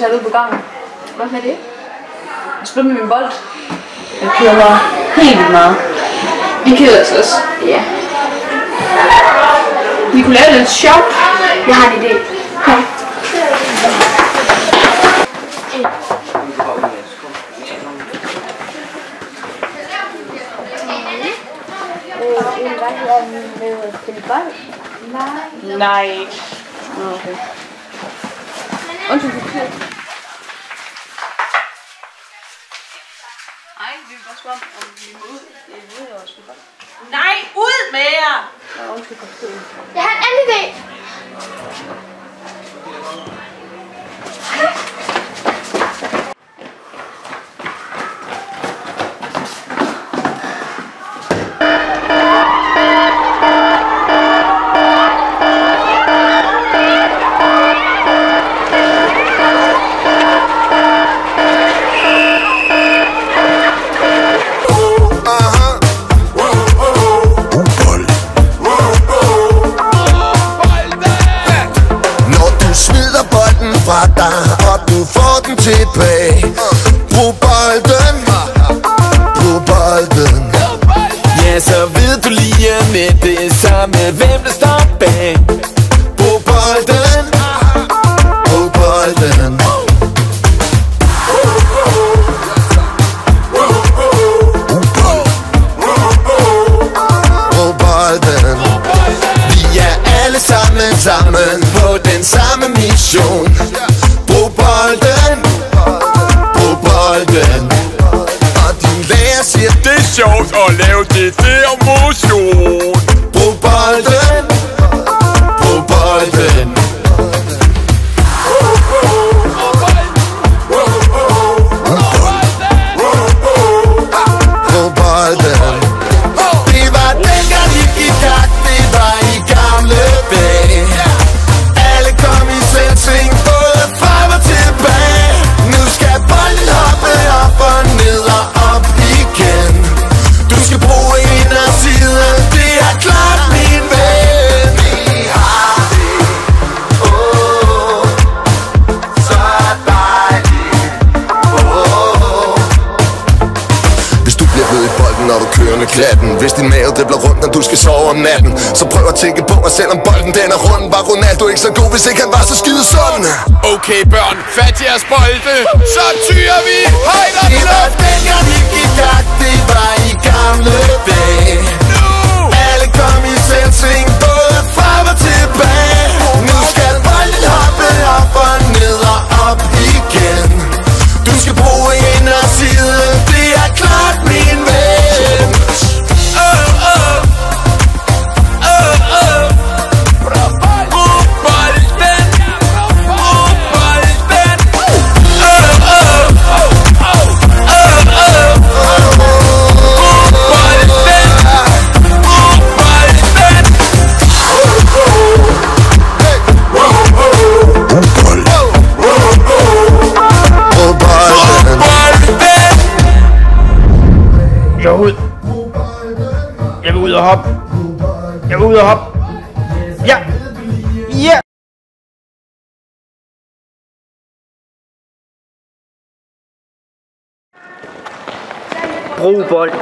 sat ud på gangen. Hvorfor er det? Jeg spiller med min bold. Jeg keder mig helt vildt meget. Vi keder os også. Ja. Vi kunne lave lidt sjovt. Jeg har en idé. Kom. Nej. Okay. Undskyld. Nej, vi vil bare spørge om vi må ud. Det er ude også. Nej, ud med jer! Undskyld for tiden. Jeg har en anden idé. Og du får den tilbage. Brug bolden. Brug bolden. Ja, så ved du lige med det samme, hvem der står bag. Brug bolden. Brug bolden. Brug bolden. Vi er alle sammen på den samme mission. Brug bolden, brug bolden. Og din lærer siger, det er sjovt at lave det der motion. Brug bolden, brug bolden. Brug bolden. Det var dengang vi gik gang, det var i gamle dage. Alle kom i selvsving, både frem og tilbage. Nu skal bolden hoppe op og ned og op igen. Du skal bruge indersiden, det er klart min ven. Vi har det, så dejligt. Hvis du bliver ved i bolden, når du kører med klatten. Hvis din mave dribler rundt, når du skal sove om natten, så prøv at tænke på, at selvom bolden den er rund, var Ronaldo ikke så god, hvis ikke han var så skide sådan. Okay børn, fat jeres bolde, så tyrer vi højt op i Det var luften. dengang vi gik gang, det var i gamle dage. Alle kom i selvsving, både frem og tilbage. Nu skal bolden hoppe op og ned og op igen. Du skal bruge indersiden, det er klart min ven. Jeg vil ud. Jeg vil ud og hoppe. Jeg vil ud og hoppe. Ja. Ja. Brug bold.